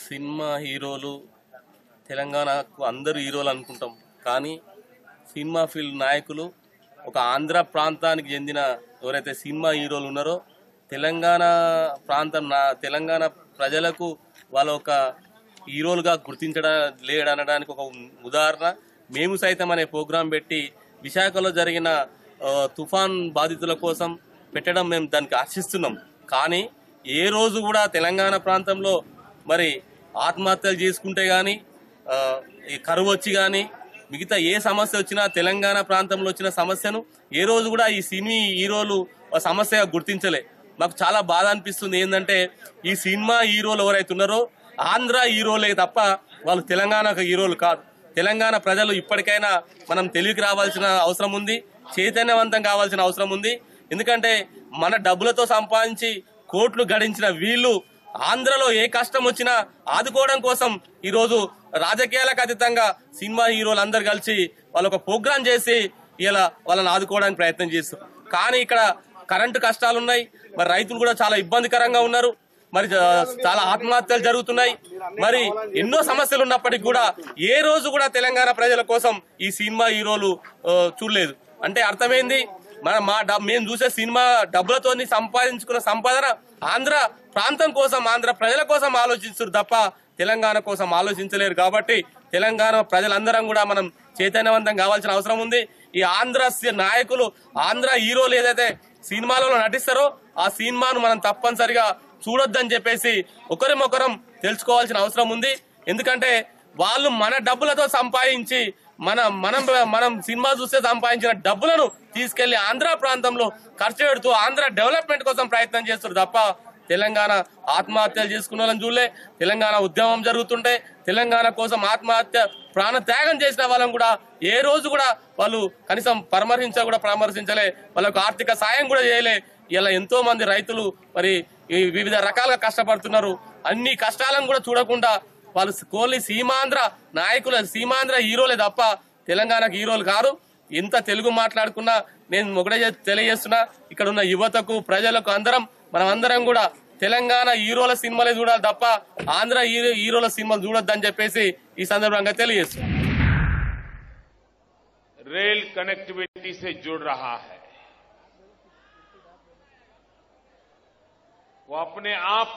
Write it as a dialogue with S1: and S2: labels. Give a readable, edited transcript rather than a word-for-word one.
S1: Cinema హీరోలు తెలంగాణకు అందరూ హీరోలు అనుకుంటాం. కానీ సినిమా ఫీల్డ్ నాయకులు ఒక ఆంధ్ర ప్రాంతానికి చెందిన ఎవరైతే సినిమా హీరోలు ఉన్నారో తెలంగాణ ప్రాంతం తెలంగాణ ప్రజలకు వాళ్ళ ఒక హీరోలుగా గుర్తించడం లేడనడానికి ఒక ఉదాహరణ మేము సైతం అనే ప్రోగ్రాం పెట్టి విశాఖలో జరిగిన తుఫాన్ బాధితుల కోసం పెట్టడం మేము దానికి హర్షిస్తున్నాం. కానీ ఏ రోజు కూడా తెలంగాణ ప్రాంతంలో మరి ఆత్మహత్యలు చేసుకుంటే కానీ కరువు వచ్చి కానీ మిగతా ఏ సమస్య వచ్చినా తెలంగాణ ప్రాంతంలో వచ్చిన సమస్యను ఏ రోజు కూడా ఈ సినీ హీరోలు సమస్యగా గుర్తించలే. మాకు చాలా బాధ అనిపిస్తుంది. ఏంటంటే ఈ సినిమా హీరోలు ఎవరైతే ఉన్నారో ఆంధ్ర హీరోలే తప్ప వాళ్ళు తెలంగాణకు హీరోలు కాదు. తెలంగాణ ప్రజలు ఇప్పటికైనా మనం తెలివికి రావాల్సిన అవసరం ఉంది, చైతన్యవంతం కావాల్సిన అవసరం ఉంది. ఎందుకంటే మన డబ్బులతో సంపాదించి కోట్లు గడించిన వీళ్ళు ఆంధ్రలో ఏ కష్టం వచ్చినా ఆదుకోవడం కోసం ఈరోజు రాజకీయాలకు అతీతంగా సినిమా హీరోలు అందరు కలిసి వాళ్ళు ఒక ప్రోగ్రాం చేసి ఇలా వాళ్ళని ఆదుకోవడానికి ప్రయత్నం చేస్తారు. కానీ ఇక్కడ కరెంటు కష్టాలు ఉన్నాయి, మరి రైతులు కూడా చాలా ఇబ్బందికరంగా ఉన్నారు, మరి చాలా ఆత్మహత్యలు జరుగుతున్నాయి, మరి ఎన్నో సమస్యలు ఉన్నప్పటికీ కూడా ఏ రోజు కూడా తెలంగాణ ప్రజల కోసం ఈ సినిమా హీరోలు చూడలేదు. అంటే అర్థమైంది, మేము చూసే సినిమా డబ్బులతో సంపాదించుకున్న సంపాదన ఆంధ్ర ప్రాంతం కోసం ఆంధ్ర ప్రజల కోసం ఆలోచిస్తారు తప్ప తెలంగాణ కోసం ఆలోచించలేరు. కాబట్టి తెలంగాణ ప్రజలందరం కూడా మనం చైతన్యవంతం కావాల్సిన అవసరం ఉంది. ఈ ఆంధ్ర నాయకులు ఆంధ్ర హీరోలు ఏదైతే సినిమాలలో నటిస్తారో ఆ సినిమాను మనం తప్పనిసరిగా చూడొద్దని చెప్పేసి ఒకరిమొకరం తెలుసుకోవాల్సిన అవసరం ఉంది. ఎందుకంటే వాళ్ళు మన డబ్బులతో సంపాదించి మనం సినిమా చూస్తే సంపాదించిన డబ్బులను తీసుకెళ్లి ఆంధ్ర ప్రాంతంలో ఖర్చు పెడుతూ ఆంధ్ర డెవలప్మెంట్ కోసం ప్రయత్నం చేస్తారు తప్ప తెలంగాణ ఆత్మహత్యలు చేసుకున్న వాళ్ళని చూడలే. తెలంగాణ ఉద్యమం జరుగుతుంటే తెలంగాణ కోసం ఆత్మహత్య ప్రాణ త్యాగం చేసిన వాళ్ళని కూడా ఏ రోజు కూడా వాళ్ళు కనీసం పరామర్శించలే, వాళ్ళకు ఆర్థిక సాయం కూడా చేయలే. ఇలా ఎంతో మంది రైతులు మరి వివిధ రకాలుగా కష్టపడుతున్నారు. అన్ని కష్టాలను కూడా చూడకుండా వాళ్ళు కోలి సీమాంధ్ర నాయకులు సీమాంధ్ర హీరోలే తప్ప తెలంగాణకు హీరోలు కాదు. ఎంత తెలుగు మాట్లాడుకున్నా నేను ఒకటే తెలియజేస్తున్నా, ఇక్కడ ఉన్న యువతకు ప్రజలకు మనం అందరం కూడా తెలంగాణ హీరోల సినిమాలే చూడాలి తప్ప ఆంధ్ర హీరోల సినిమాలు చూడొద్దని చెప్పేసి ఈ సందర్భంగా తెలియజేస్తున్నా.
S2: रेल कनेक्टिविटी से जुड़ रहा है, वो अपने आप